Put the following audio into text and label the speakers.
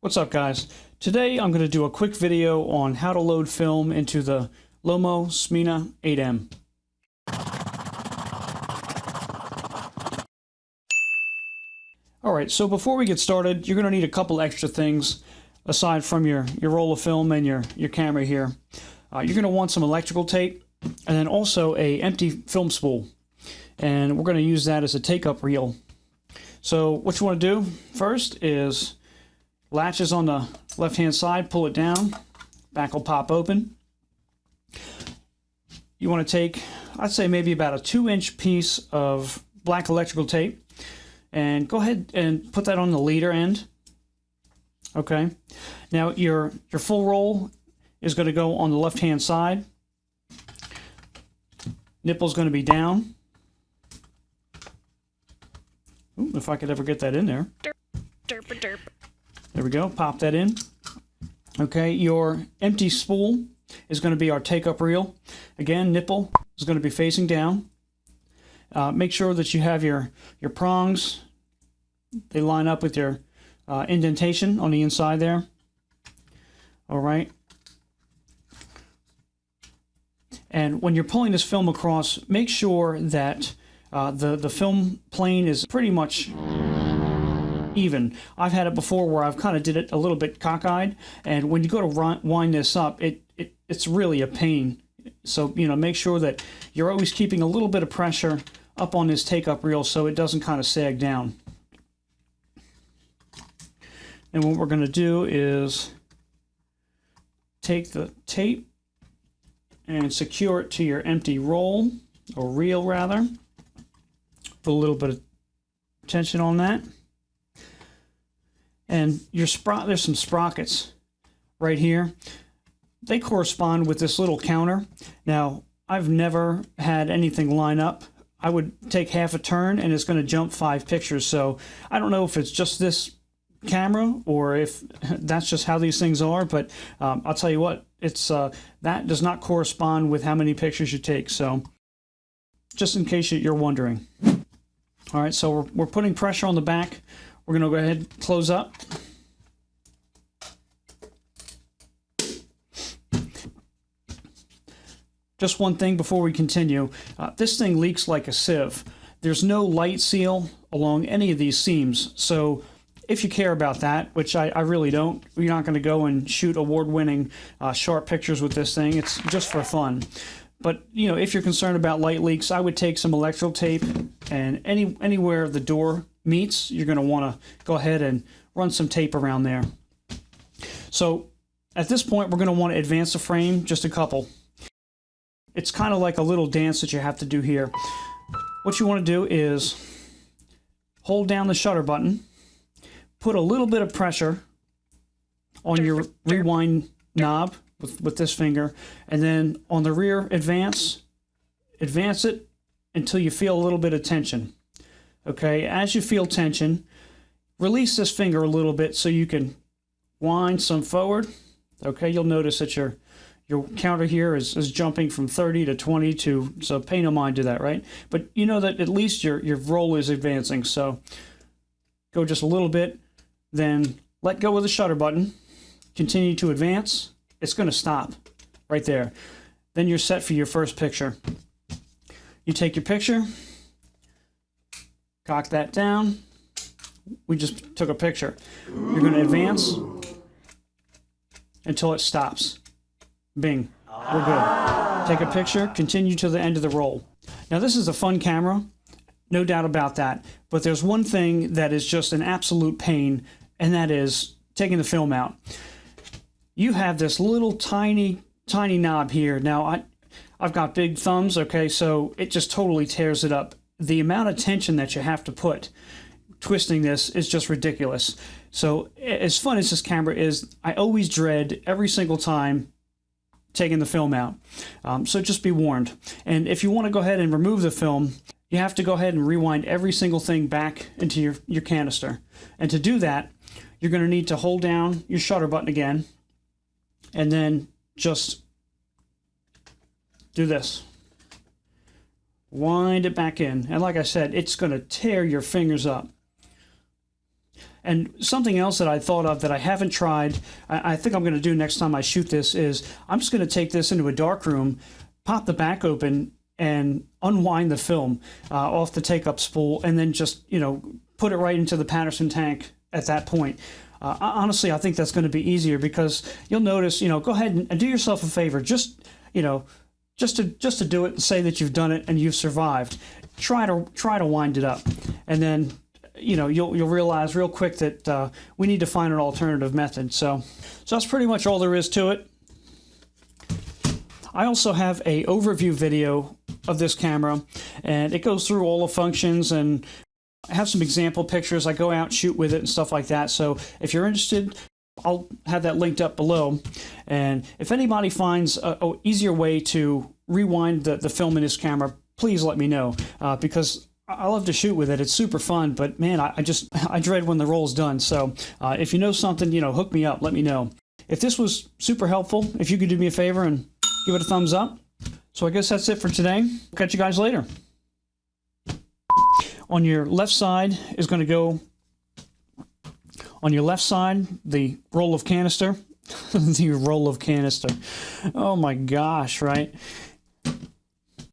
Speaker 1: What's up, guys? Today I'm going to do a quick video on how to load film into the Lomo Smena 8M. Alright, so before we get started, you're going to need a couple extra things aside from your roll of film and your camera here. You're going to want some electrical tape and then also a empty film spool. And we're going to use that as a take-up reel. So what you want to do first is latches on the left-hand side, pull it down, back will pop open. You want to take, I'd say maybe about a 2-inch piece of black electrical tape and go ahead and put that on the leader end. Okay. Now your full roll is going to go on the left-hand side. Nipple's going to be down. Ooh, if I could ever get that in there.
Speaker 2: Derp, derp.
Speaker 1: There we go, pop that in. Okay, your empty spool is going to be our take-up reel. Again, nipple is going to be facing down. Make sure that you have your prongs. They line up with your indentation on the inside there. All right. And when you're pulling this film across, make sure that the film plane is pretty much even. I've had it before where I've kind of did it a little bit cockeyed, and when you go to wind this up, it's really a pain. So, you know, make sure that you're always keeping a little bit of pressure up on this take-up reel so it doesn't kind of sag down. And what we're going to do is take the tape and secure it to your empty roll, or reel rather. Put a little bit of tension on that. And there's some sprockets right here. They correspond with this little counter. Now, I've never had anything line up. I would take half a turn and it's going to jump 5 pictures. So I don't know if it's just this camera or if that's just how these things are, but I'll tell you what, it's that does not correspond with how many pictures you take. So just in case you're wondering. All right, so we're putting pressure on the back. We're going to go ahead and close up. Just one thing before we continue. This thing leaks like a sieve. There's no light seal along any of these seams. So if you care about that, which I really don't, you're not going to go and shoot award-winning sharp pictures with this thing. It's just for fun. But, you know, if you're concerned about light leaks, I would take some electrical tape and anywhere the door meets, you're going to want to go ahead and run some tape around there. So at this point, we're going to want to advance the frame just a couple. It's kind of like a little dance that you have to do here. What you want to do is hold down the shutter button, put a little bit of pressure on your rewind knob with this finger, and then on the rear advance it until you feel a little bit of tension. Okay, as you feel tension, release this finger a little bit so you can wind some forward. Okay, you'll notice that your counter here is jumping from 30 to 22, so pay no mind to that, right? But you know that at least your roll is advancing, so go just a little bit, then let go of the shutter button, continue to advance. It's going to stop right there. Then you're set for your first picture. You take your picture, cock that down. We just took a picture. You're going to advance until it stops. Bing. We're good. Take a picture, continue to the end of the roll. Now this is a fun camera, no doubt about that. But there's one thing that is just an absolute pain, and that is taking the film out. You have this little tiny knob here. Now I've got big thumbs, okay, so it just totally tears it up. The amount of tension that you have to put twisting this is just ridiculous. So as fun as this camera is, I always dread every single time taking the film out. So just be warned. And if you want to go ahead and remove the film, you have to go ahead and rewind every single thing back into your canister. And to do that, you're going to need to hold down your shutter button again, and then just do this. Wind it back in. And like I said, it's going to tear your fingers up. And something else that I thought of that I haven't tried, I think I'm going to do next time I shoot this, is I'm just going to take this into a dark room, pop the back open, and unwind the film off the take-up spool, and then just, you know, put it right into the Patterson tank at that point. Honestly, I think that's going to be easier, because you'll notice, you know, go ahead and do yourself a favor. Just, you know, just to do it and say that you've done it and you've survived. Try to wind it up, and then, you know, you'll realize real quick that we need to find an alternative method. So that's pretty much all there is to it. I also have a overview video of this camera, and it goes through all the functions, and I have some example pictures. I go out, shoot with it and stuff like that. So if you're interested, I'll have that linked up below. And if anybody finds a easier way to rewind the film in this camera, please let me know, because I love to shoot with it. It's super fun, but man, I dread when the roll's done. So if you know something, you know, hook me up, let me know. If this was super helpful, if you could do me a favor and give it a thumbs up. So I guess that's it for today. Catch you guys later. On your left side is going to go, on your left side, the roll of canister. The roll of canister. Oh my gosh, right?